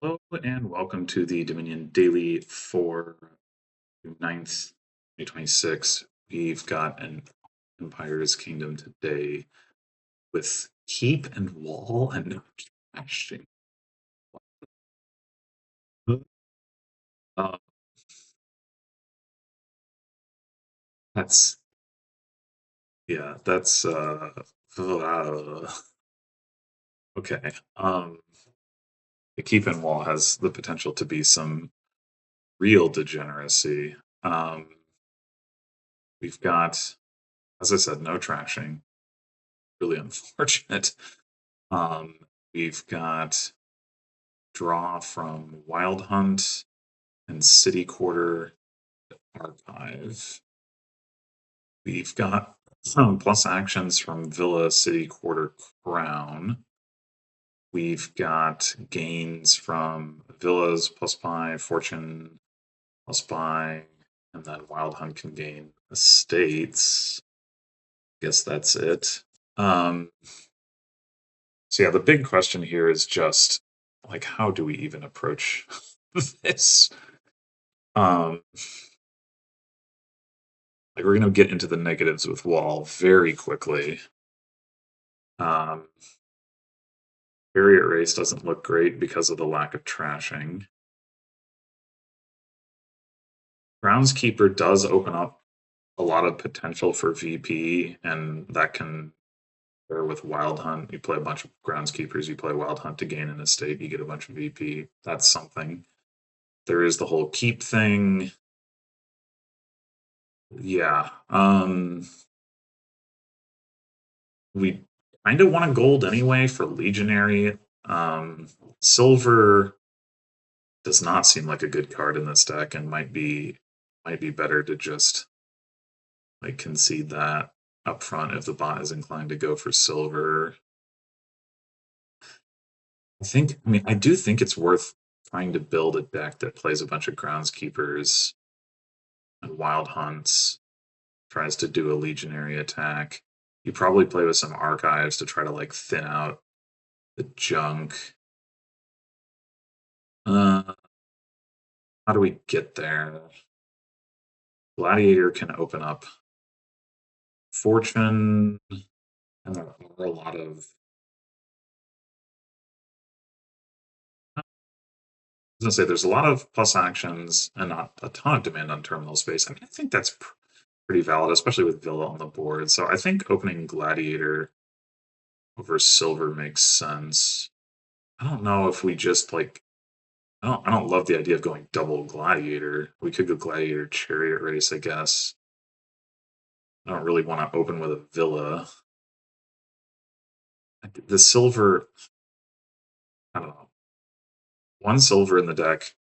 Hello and welcome to the Dominion Daily for June 9th, 2026. We've got an Empire's Kingdom today with keep and wall and no trashing. Uh, that's that's okay. The keep and wall has the potential to be some real degeneracy. Um, we've got, as I said, no trashing. Really unfortunate. Um, we've got draw from Wild Hunt and City Quarter Archive. We've got some plus actions from Villa, City Quarter, Crown. We've got gains from Villas plus buy, Fortune plus buy, and then Wild Hunt can gain estates. Guess that's it. So yeah, the big question here is just like, how do we even approach this? Um, like we're gonna get into the negatives with wall very quickly. Um, Barrier race doesn't look great because of the lack of trashing. Groundskeeper does open up a lot of potential for VP, and that can pair with Wild Hunt. You play a bunch of groundskeepers, you play Wild Hunt to gain an estate, you get a bunch of VP. That's something. There is the whole keep thing. Yeah. We kind of want a gold anyway for Legionary. Um, Silver does not seem like a good card in this deck and might be better to just like concede that up front if the bot is inclined to go for silver. I do think it's worth trying to build a deck that plays a bunch of groundskeepers and wild hunts, tries to do a legionary attack. You probably play with some archives to try to like thin out the junk. Uh, how do we get there? Gladiator can open up Fortune, and there are a lot of. I was gonna say there's a lot of plus actions and not a ton of demand on terminal space. I mean, I think that's pretty valid, especially with Villa on the board. So I think opening Gladiator over Silver makes sense. I don't know if we just like. I don't love the idea of going double Gladiator. We could go Gladiator Chariot Race, I guess. I don't really want to open with a Villa. The silver, I don't know. One silver in the deck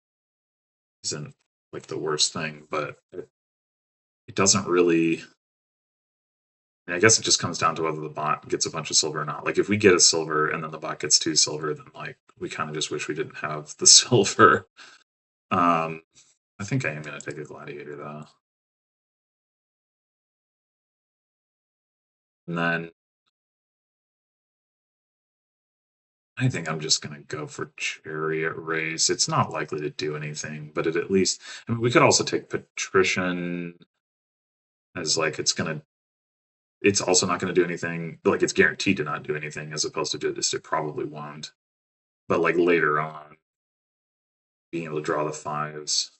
isn't like the worst thing, but it doesn't really. I guess it just comes down to whether the bot gets a bunch of silver or not. Like if we get a silver and then the bot gets two silver, then like we kind of just wish we didn't have the silver. Um, I think I am gonna take a gladiator though, and then I think I'm just gonna go for chariot race. It's not likely to do anything, but it at least. I mean, we could also take patrician as like it's gonna. It's also not going to do anything. Like it's guaranteed to not do anything, as opposed to just it probably won't. But like later on, being able to draw the fives.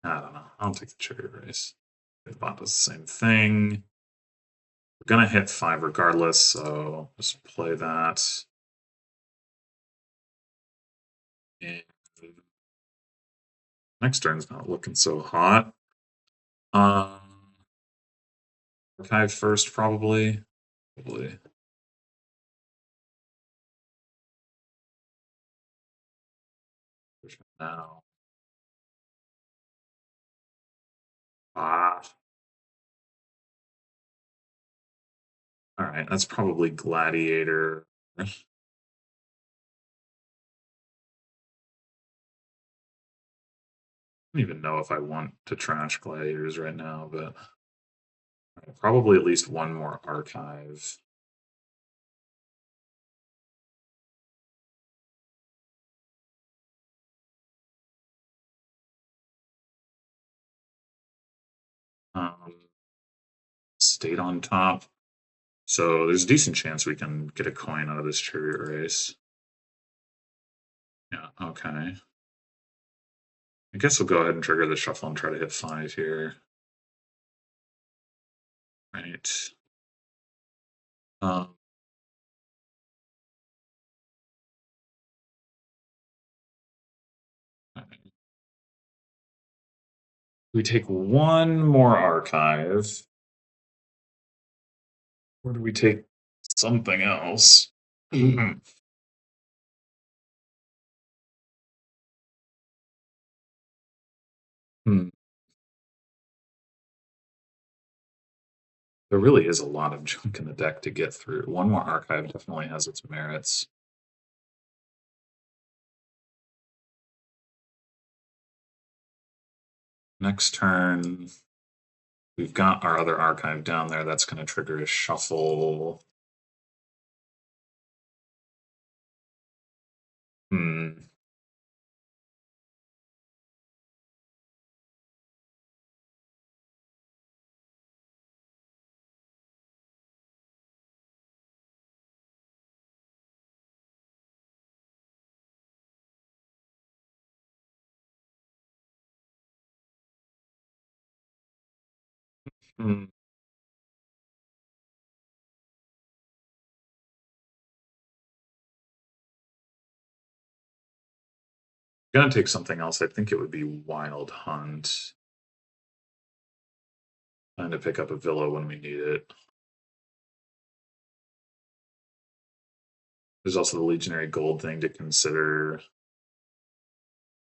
I don't know. I'll take the cherry race. The bot does the same thing. We're gonna hit five regardless, so just play that. And next turn's not looking so hot. Archive first, probably. Probably. Now. Ah. All right, that's probably Gladiator. I don't even know if I want to trash Gladiators right now, but probably at least one more archive. State on top. So there's a decent chance we can get a coin out of this chariot race. Yeah, okay. I guess we'll go ahead and trigger the shuffle and try to hit 5 here. Right. Um, we take one more archive. Or do we take something else? Mhm. Hmm. There really is a lot of junk in the deck to get through. One more archive definitely has its merits. Next turn, we've got our other archive down there. That's going to trigger a shuffle. Hmm. Hmm. Gonna take something else. I think it would be Wild Hunt. And to pick up a villa when we need it. There's also the Legionary Gold thing to consider,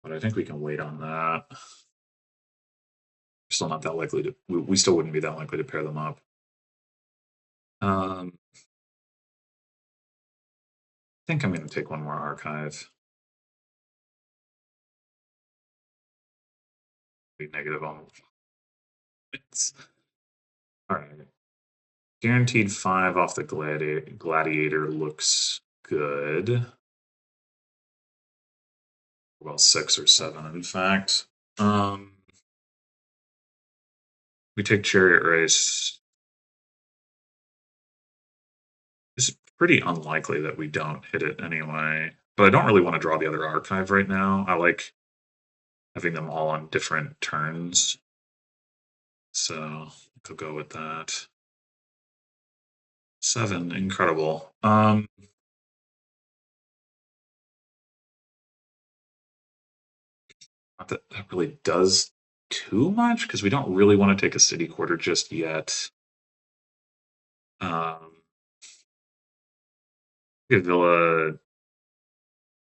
but I think we can wait on that. We're still not that likely to. We still wouldn't be that likely to pair them up. I think I'm going to take one more archive. Be negative on it. All right. Guaranteed 5 off the gladiator looks good. Well, 6 or 7, in fact. We take chariot race. It's pretty unlikely that we don't hit it anyway. But I don't really want to draw the other archive right now. I like having them all on different turns. So I'll go with that. 7, incredible. Not that that really does too much because we don't really want to take a city quarter just yet. Um, get Villa,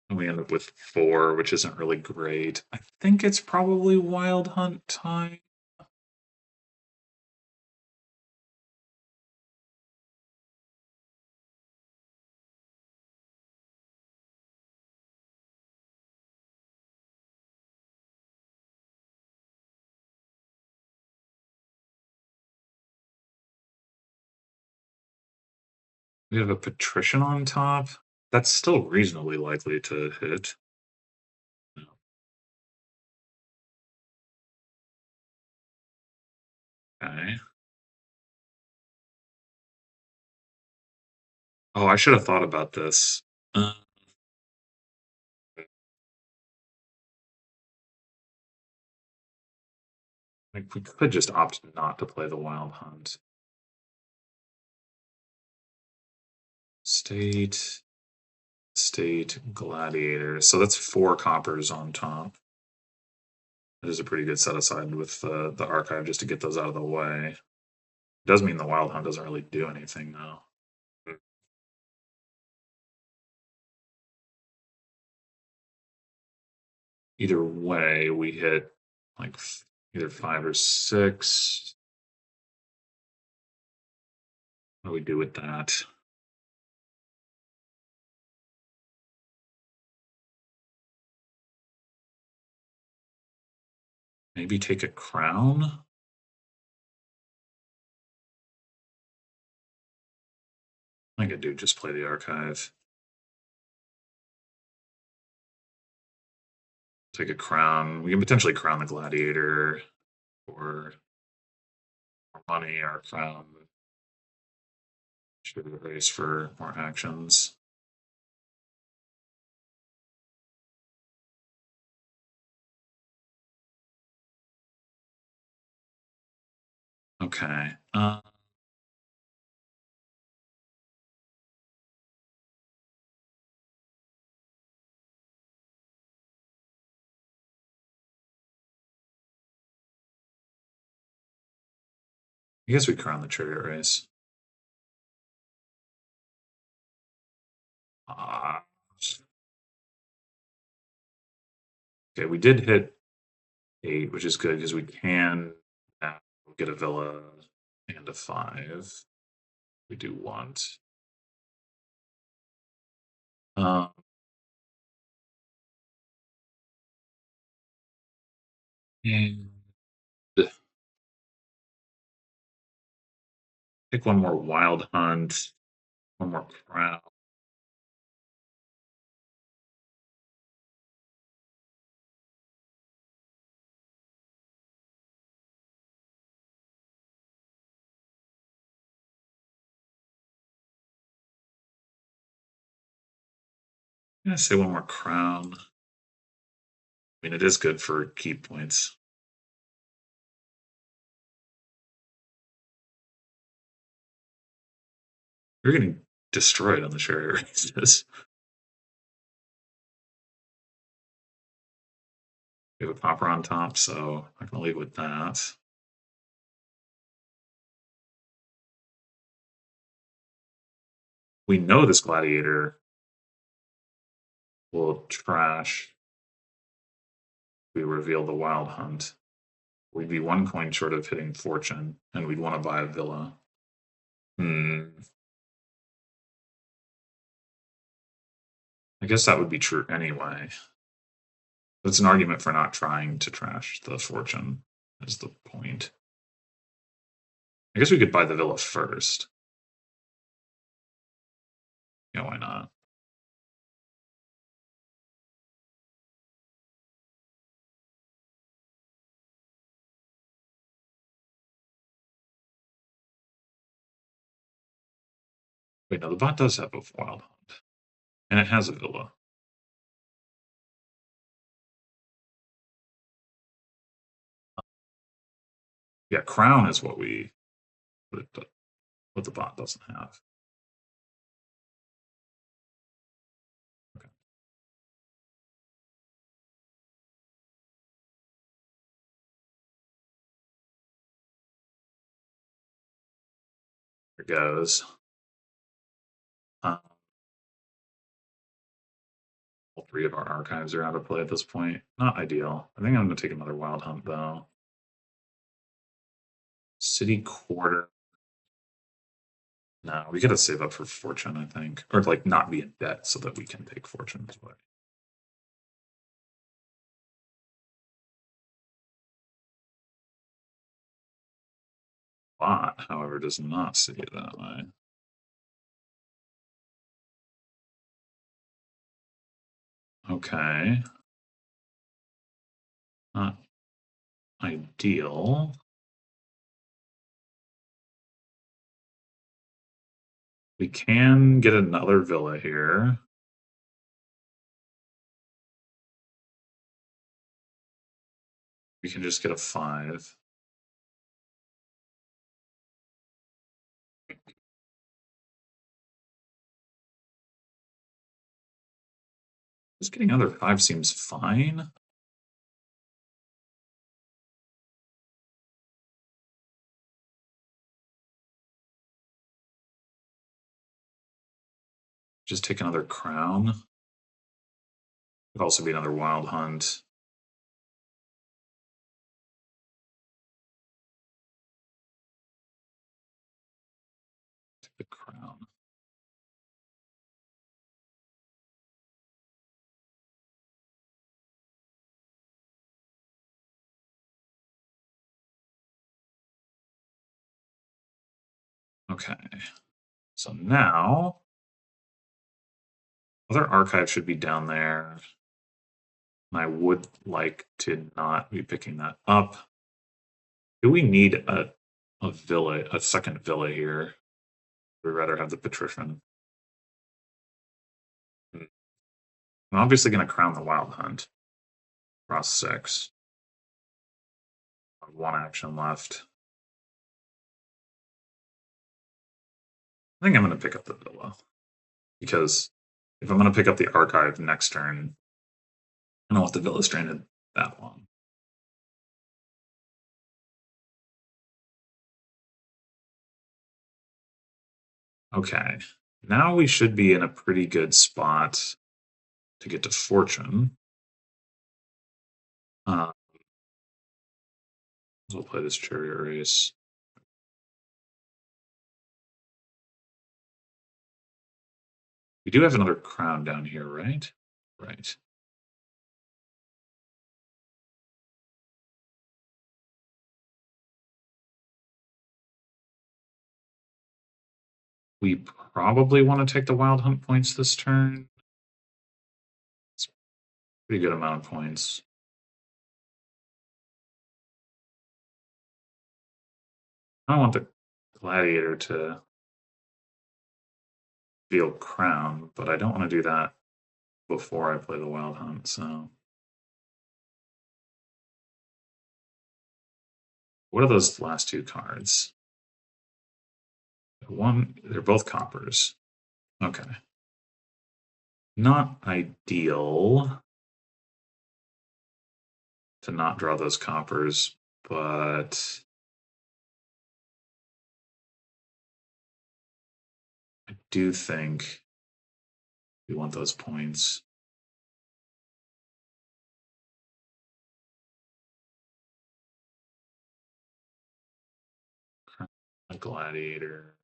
and we end up with 4, which isn't really great. I think it's probably Wild Hunt time. We have a Patrician on top. That's still reasonably likely to hit. Okay. Oh, I should have thought about this. Uh, like we could just opt not to play the Wild Hunt. State, State, Gladiator. So that's 4 coppers on top. That is a pretty good set aside with the archive just to get those out of the way. Does mean the Wild Hunt doesn't really do anything though. Either way, we hit like either 5 or 6. What do we do with that? Maybe take a crown? I could do just play the archive. Take a crown. We can potentially crown the gladiator or money or crown. Should erase for more actions. Okay. I guess we crown the chariot race. Uh, okay, we did hit 8, which is good because we can now get a villa and a 5. We do want. Um, and pick one more wild hunt, one more crown. I'm gonna say one more crown. I mean, it is good for key points. We're getting destroyed on the chariot races. We have a popper on top, so I'm gonna leave with that. We know this gladiator will trash. We reveal the wild hunt. We'd be 1 coin short of hitting fortune, and we'd want to buy a villa. I guess that would be true anyway. That's an argument for not trying to trash the fortune, is the point. I guess we could buy the villa first. Yeah, why not? Wait, no, the bot does have a wild hunt. And it has a villa. Yeah, crown is what what the bot doesn't have. Okay. There goes. Uh, all 3 of our archives are out of play at this point. Not ideal. I think I'm going to take another wild hunt, though. City quarter. No, we got to save up for fortune, I think. Or, like, not be in debt so that we can take fortune as well. Bot, however, does not see it that way. Okay. Not ideal. We can get another villa here. We can just get a 5. Just getting another 5 seems fine. Just take another crown. Could also be another wild hunt. Take the crown. Okay. So now other archive should be down there. And I would like to not be picking that up. Do we need a a villa, a second villa here. We'd rather have the patrician. Hmm. I'm obviously going to crown the wild hunt. Cross 6. One action left. I think I'm going to pick up the villa because if I'm going to pick up the archive next turn, I don't want the villa stranded that long. Okay, now we should be in a pretty good spot to get to fortune. We'll play this chariot race. We do have another crown down here, right? Right. We probably want to take the wild hunt points this turn. It's a pretty good amount of points. I don't want the gladiator to feel crown, but I don't want to do that before I play the wild hunt, so. What are those last two cards? They're both coppers. Okay. Not ideal to not draw those coppers, but I do think we want those points. A gladiator.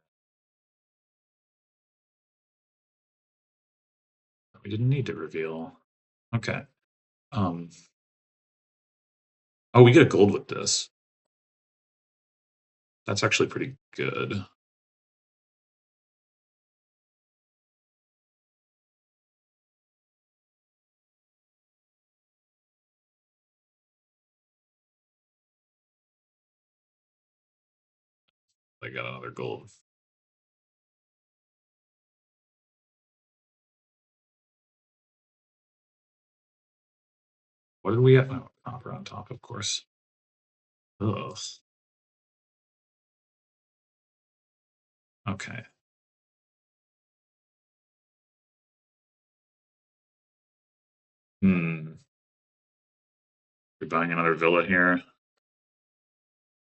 We didn't need to reveal. Okay. Um. Oh, we get a gold with this. That's actually pretty good. I got another gold. What did we have? Oh, copper on top, of course. Ugh. Okay. Hmm. We're buying another villa here.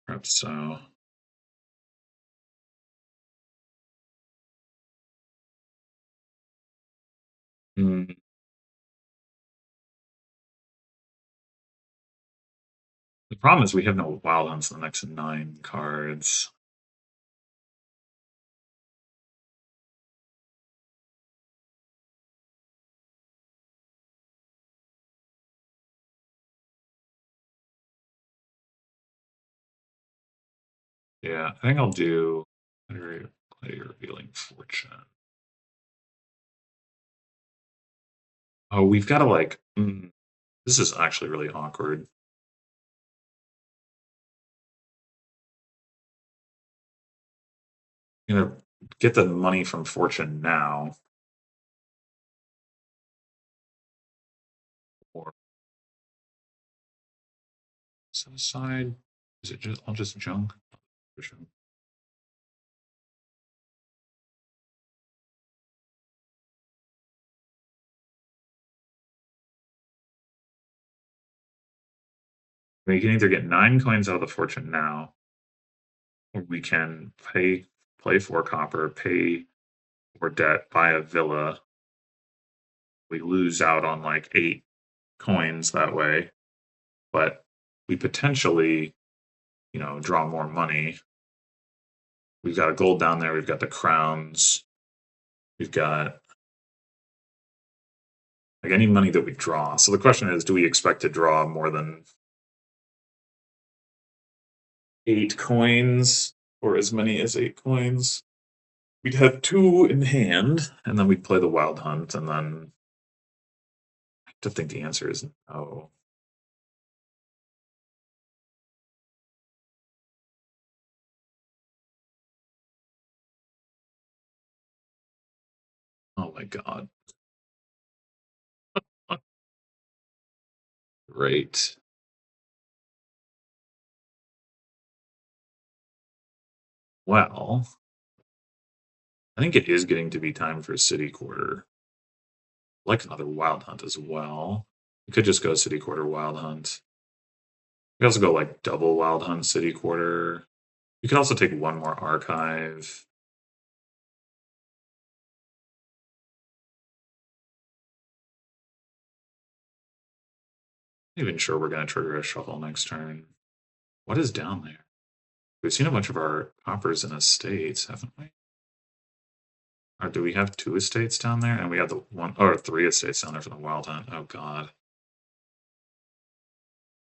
Perhaps so. Hmm. The problem is we have no wild hunts in the next 9 cards. Yeah, I think I'll do play revealing fortune. Oh, we've got to like. This is actually really awkward. You know, get the money from fortune now, or set aside. Is it just? I'll just junk. Fortune. We can either get 9 coins out of the fortune now, or we can play 4 copper, pay for debt, buy a villa. We lose out on like 8 coins that way, but we potentially, draw more money. We've got a gold down there. We've got the crowns. We've got like any money that we draw. So the question is, do we expect to draw more than 8 coins or as many as 8 coins? We'd have 2 in hand, and then we'd play the wild hunt, and then I have to think the answer is no. God. Great. Well, I think it is getting to be time for city quarter. Like another wild hunt as well. We could just go city quarter wild hunt. We also go like double wild hunt city quarter. You could also take one more archive. Not even sure we're going to trigger a shuffle next turn. What is down there? We've seen a bunch of our coppers in estates, haven't we? Or do we have 2 estates down there? And we have the one or 3 estates down there for the wild hunt. Oh god.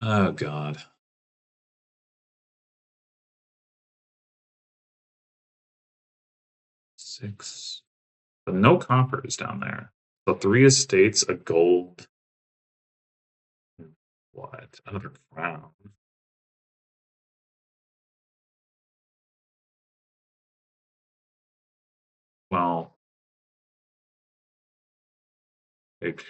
Oh god. 6. But no coppers down there. So 3 estates, a gold. What? Another crown. Well, like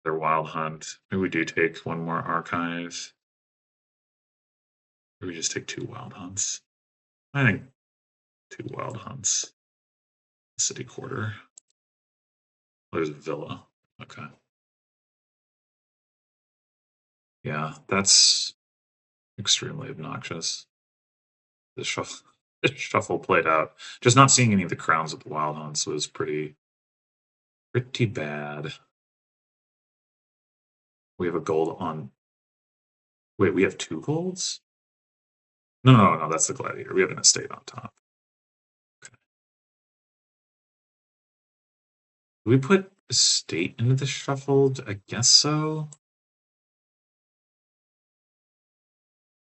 their wild hunt. Maybe we do take one more archive. Or we just take 2 wild hunts. I think 2 wild hunts. City quarter. There's a villa. Okay. Yeah, that's extremely obnoxious. The shuffle, the shuffle played out. Just not seeing any of the crowns with the wild hunts was pretty bad. We have a gold on. Wait, we have 2 golds? No, that's the gladiator. We have an estate on top. Okay. Do we put estate into the shuffled? I guess so.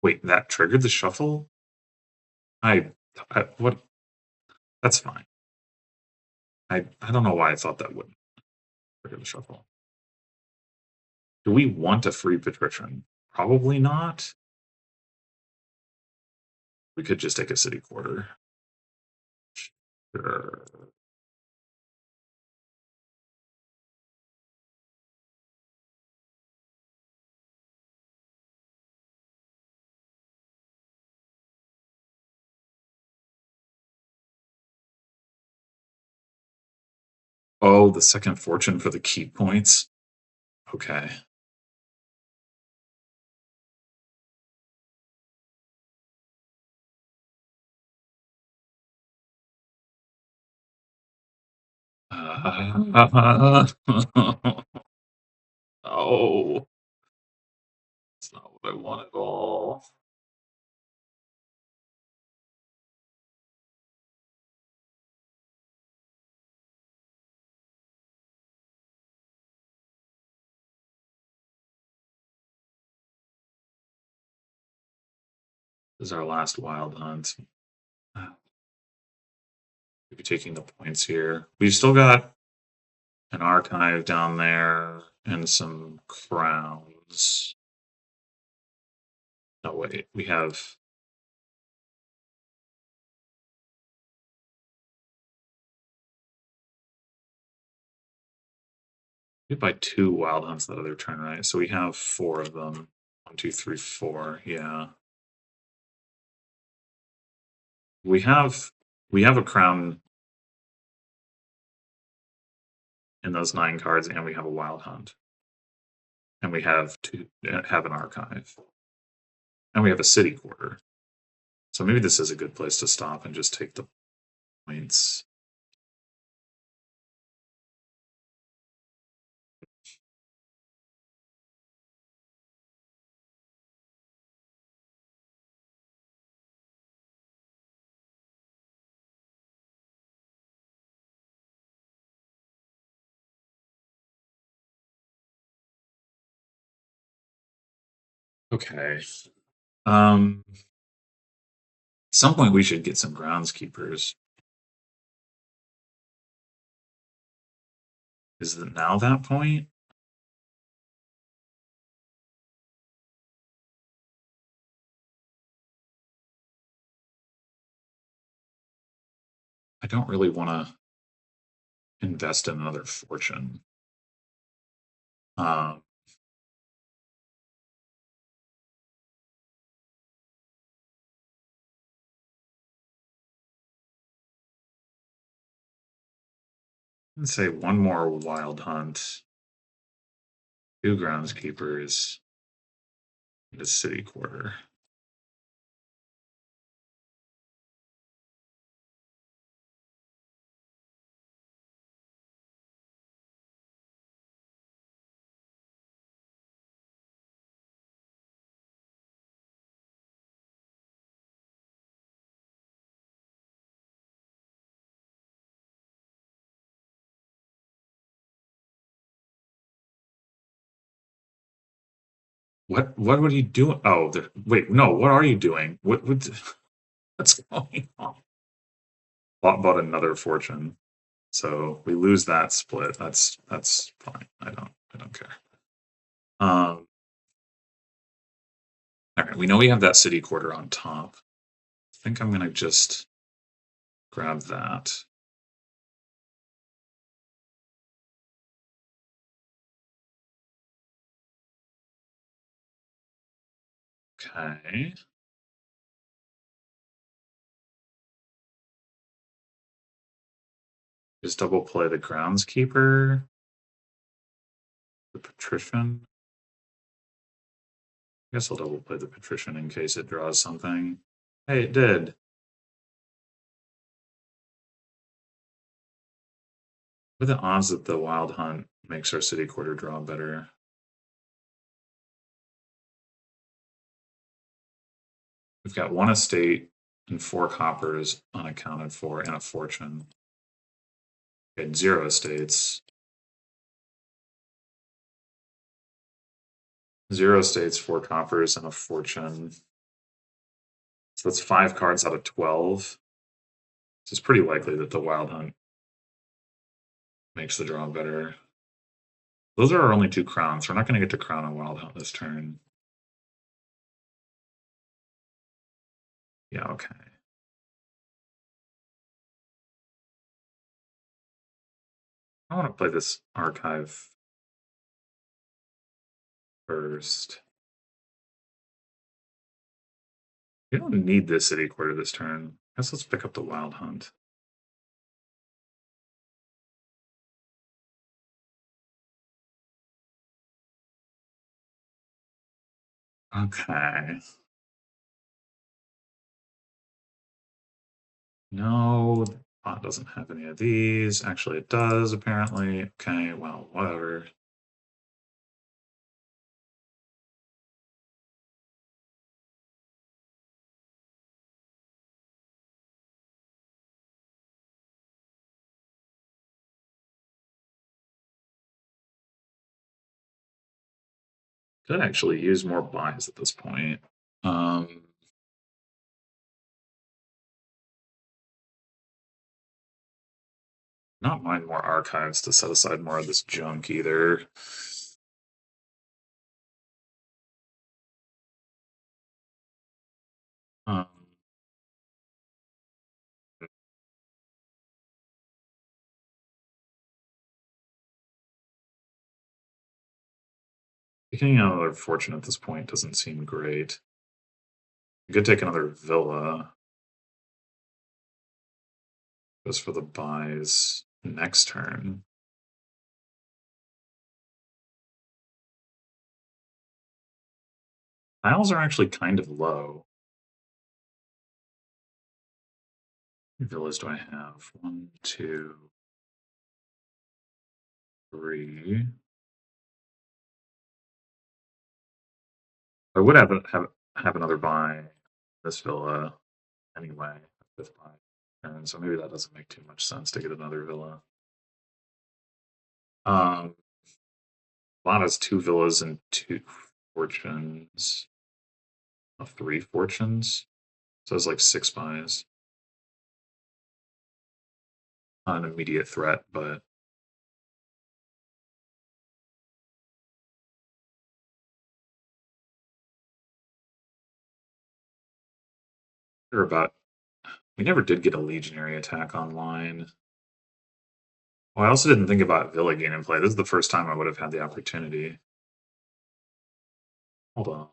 Wait, that triggered the shuffle? I what? That's fine. I don't know why I thought that wouldn't trigger the shuffle. Do we want a free patrician? Probably not. We could just take a city quarter. Sure. Oh, the second fortune for the key points. Okay. Oh, that's not what I want at all. This is our last wild hunt. We'll be taking the points here. We've still got an archive down there and some crowns. No, wait. We have. We buy 2 wild hunts that other turn, right? So we have 4 of them. 1, 2, 3, 4. Yeah. We have a crown in those 9 cards, and we have a wild hunt. And we have an archive. And we have a city quarter. So maybe this is a good place to stop and just take the points. Okay. At some point we should get some groundskeepers. Is it now that point? don't really want to invest in another fortune. Um, let's say one more wild hunt, two groundskeepers, and a city quarter. What would you do? Oh, wait, no. What are you doing? What's going on? Bought another fortune, so we lose that split. That's fine. I don't care. Um, all right. We know we have that city quarter on top. I think I'm gonna just grab that. Okay. Just double play the groundskeeper, the patrician. I guess I'll double play the patrician in case it draws something. Hey, it did. What are the odds that the wild hunt makes our city quarter draw better? We've got one estate and four coppers unaccounted for and a fortune. We had zero estates. Zero estates, four coppers, and a fortune. So that's 5 cards out of 12. So it's pretty likely that the wild hunt makes the draw better. Those are our only two crowns. We're not going to get to crown a wild hunt this turn. Yeah, okay. I want to play this archive first. We don't need this city quarter this turn. I guess let's pick up the wild hunt. Okay. No, the pot doesn't have any of these. Actually, it does, apparently. Okay, well, whatever. Could actually use more buys at this point. Um, not mind more archives to set aside more of this junk either. Um, Picking another fortune at this point doesn't seem great. We could take another villa just for the buys next turn. Tiles are actually kind of low. How many villas do I have? 1, 2, 3. I would have another buy this villa anyway, fifth buy. And so maybe that doesn't make too much sense to get another villa. Lot has 2 villas and 2 fortunes. Of 3 fortunes. So it's like 6 buys. Not an immediate threat, but they're about We never did get a legionary attack online. Well, I also didn't think about Villa gain and play. This is the first time I would have had the opportunity. Hold on.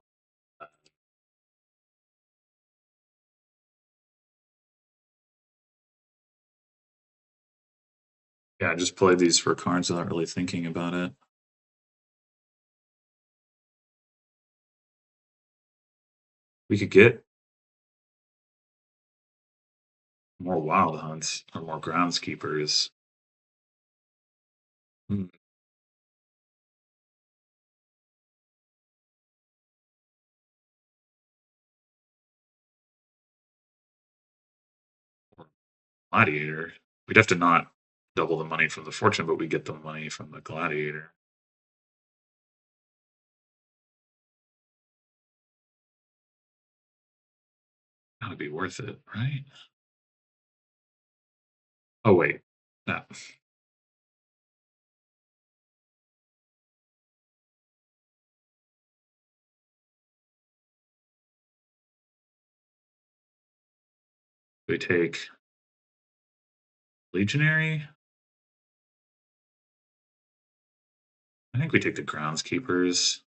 Yeah, I just played these for cards without really thinking about it. We could get more wild hunts or more groundskeepers. Hmm. Or gladiator. We'd have to not double the money from the fortune, but we get the money from the gladiator. That'd be worth it, right? Oh wait, no. We take legionary. I think we take the groundskeepers.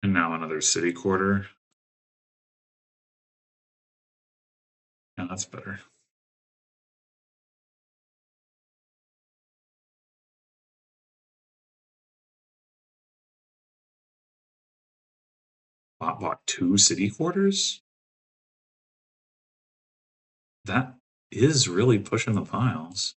And now another city quarter. Yeah, that's better. Bought two city quarters? That is really pushing the piles.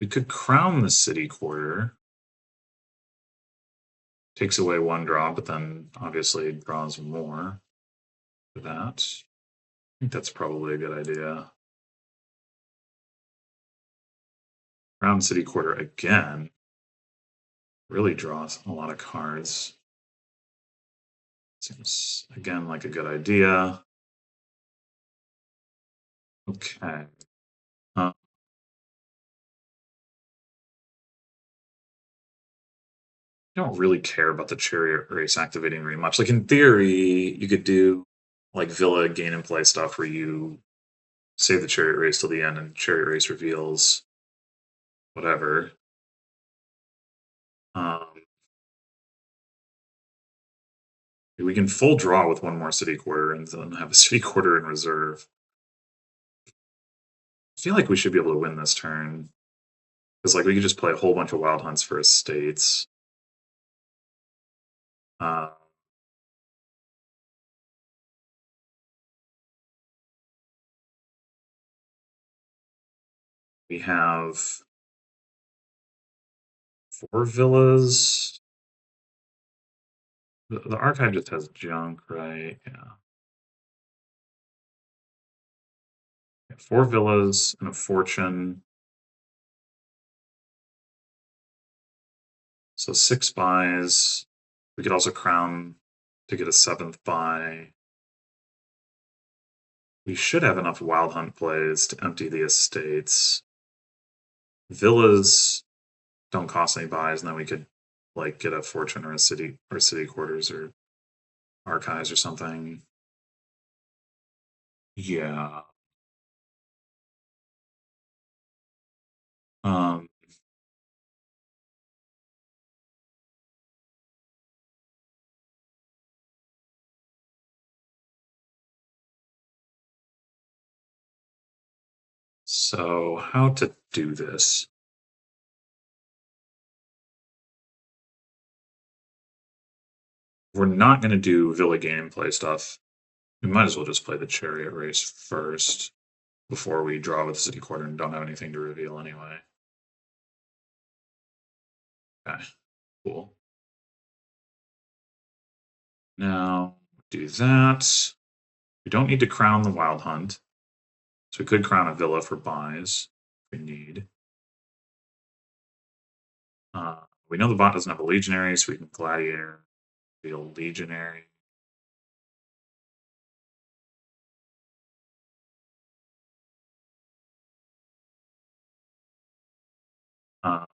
We could crown the city quarter. Takes away one draw, but then obviously draws more for that. I think that's probably a good idea. Crown city quarter again. Really draws a lot of cards. Seems again like a good idea. Okay. Uh, I don't really care about the chariot race activating very much. Like in theory, you could do like Villa gain and play stuff where you save the chariot race till the end and chariot race reveals whatever. Um, we can full draw with one more city quarter and then have a city quarter in reserve. I feel like we should be able to win this turn because like we could just play a whole bunch of wild hunts for estates. Uh, we have four villas. The archive just has junk, right? Yeah. Four villas and a fortune. So six buys. We could also crown to get a seventh buy. We should have enough wild hunt plays to empty the estates. Villas don't cost any buys, and then we could like get a fortune or city quarters or archives or something. Yeah. Um, so how to do this? We're not going to do Villa gameplay stuff. We might as well just play the chariot race first before we draw with the city quarter and don't have anything to reveal anyway. Okay, cool. Now Do that. We don't need to crown the Wild Hunt. So we could crown a villa for buys if we need. We know the bot doesn't have a legionary, so we can gladiator, deal legionary. Uh,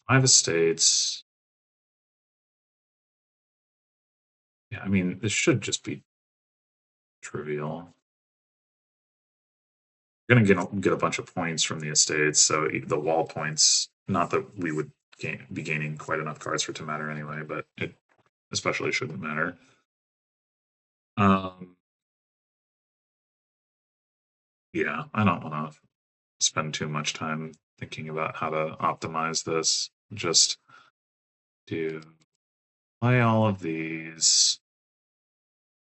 5 estates. Yeah, I mean, this should just be trivial. We're gonna get a bunch of points from the estates, so the wall points. Not that we would be gaining quite enough cards for it to matter anyway, but it especially shouldn't matter. Um, yeah, I don't want to spend too much time thinking about how to optimize this. Just do play all of these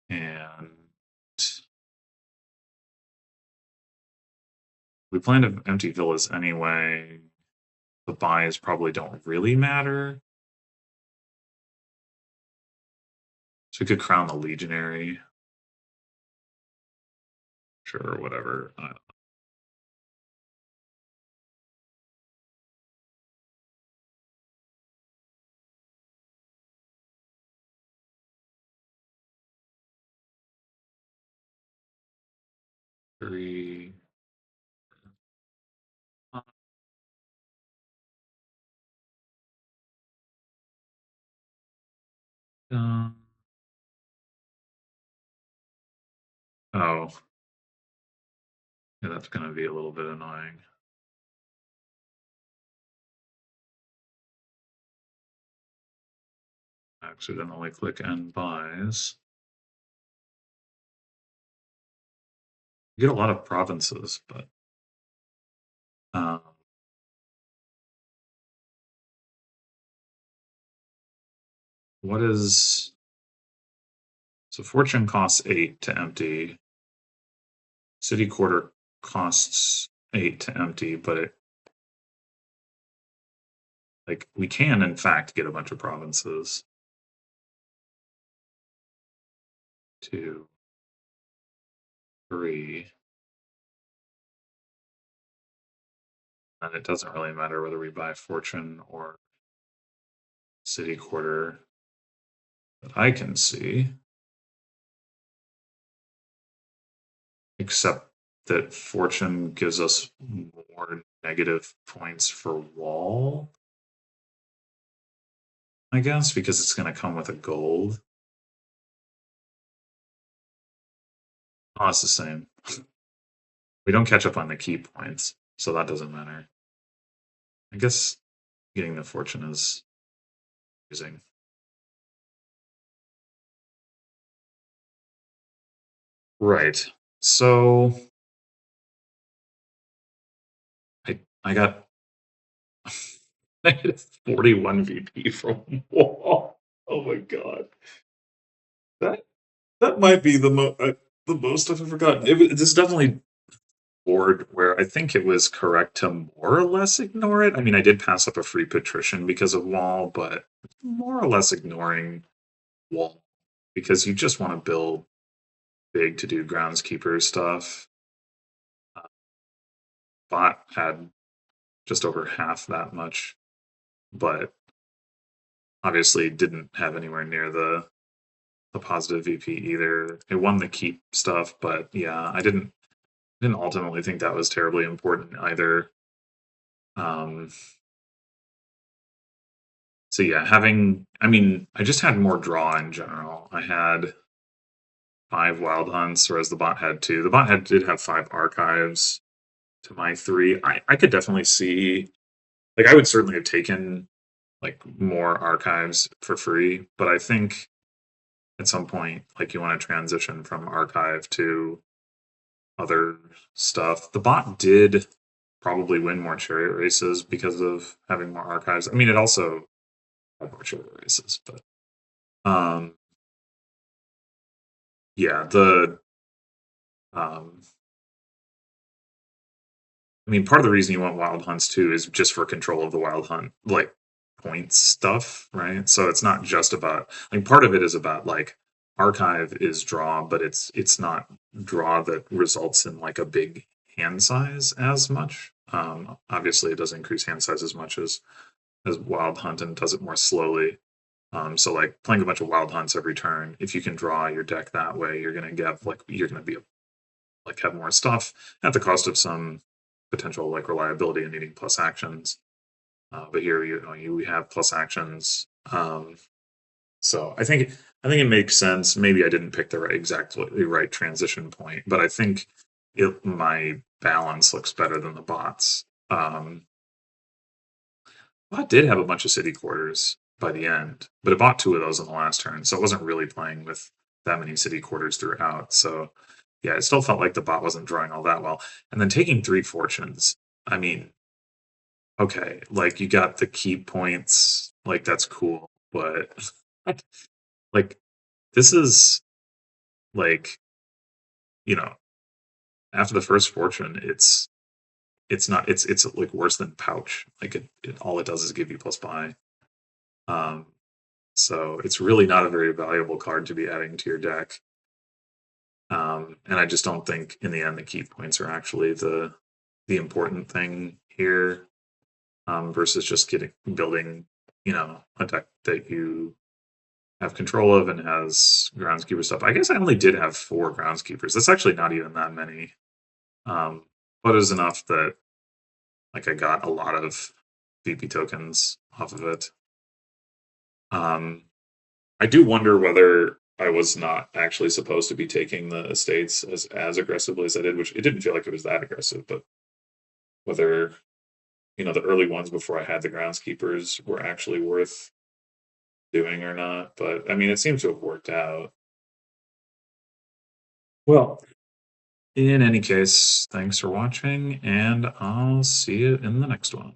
and we plan to empty villas anyway. The buys probably don't really matter. So we could crown the legionary. Sure, whatever. 3. Um, oh, yeah, that's going to be a little bit annoying. Accidentally click end buys. You get a lot of provinces, but what is so fortune costs 8 to empty. City quarter costs 8 to empty, but it like we can in fact get a bunch of provinces. 2, 3. And it doesn't really matter whether we buy fortune or city quarter that I can see. Except that fortune gives us more negative points for wall. I guess because it's going to come with a gold. Oh, it's the same. We don't catch up on the key points, so that doesn't matter. I guess getting the fortune is using. Right. So I got negative 41 VP from wall. Oh my god. That that might be the most I've ever gotten. This is definitely board where I think it was correct to more or less ignore it. I mean, I did pass up a free patrician because of wall, but more or less ignoring wall because you just want to build big to do groundskeeper stuff. Bot had just over half that much, but obviously didn't have anywhere near the positive VP either. It won the keep stuff, but yeah, I didn't ultimately think that was terribly important either. Um, so yeah, I mean, I just had more draw in general. I had 5 wild hunts, whereas the bot had 2. The bot did have 5 archives to my 3. I could definitely see, like, I would certainly have taken like more archives for free, but I think at some point, like, you want to transition from archive to other stuff. The bot did probably win more chariot races because of having more archives. I mean, it also had more chariot races, but yeah, um, I mean, part of the reason you want wild hunts too is just for control of the wild hunt, like points stuff, right? So it's not just about like part of it is about like archive is draw, but it's not draw that results in like a big hand size as much. Obviously, it doesn't increase hand size as much as wild hunt and does it more slowly. So like playing a bunch of wild hunts every turn, if you can draw your deck that way, you're gonna get like you're gonna be like have more stuff at the cost of some potential like reliability and needing plus actions. But here you have plus actions. So I think it makes sense. Maybe I didn't pick the exactly right transition point, but I think my balance looks better than the bots. Bot did have a bunch of city quarters by the end, but it bought two of those in the last turn, so it wasn't really playing with that many city quarters throughout. So yeah, it still felt like the bot wasn't drawing all that well. And then taking three fortunes, I mean, okay, like you got the key points, like that's cool, but like this is like, you know, after the first fortune, it's not it's like worse than pouch. Like it all it does is give you plus buy. Um so it's really not a very valuable card to be adding to your deck. And I just don't think in the end the key points are actually the important thing here, versus just building, a deck that you have control of and has groundskeeper stuff. I guess I only did have four groundskeepers. That's actually not even that many. But it was enough that like I got a lot of VP tokens off of it. Um, I do wonder whether I was not actually supposed to be taking the estates as aggressively as I did, which it didn't feel like it was that aggressive, but whether the early ones before I had the groundskeepers were actually worth doing or not. But I mean, it seems to have worked out. Well, in any case, thanks for watching, and I'll see you in the next one.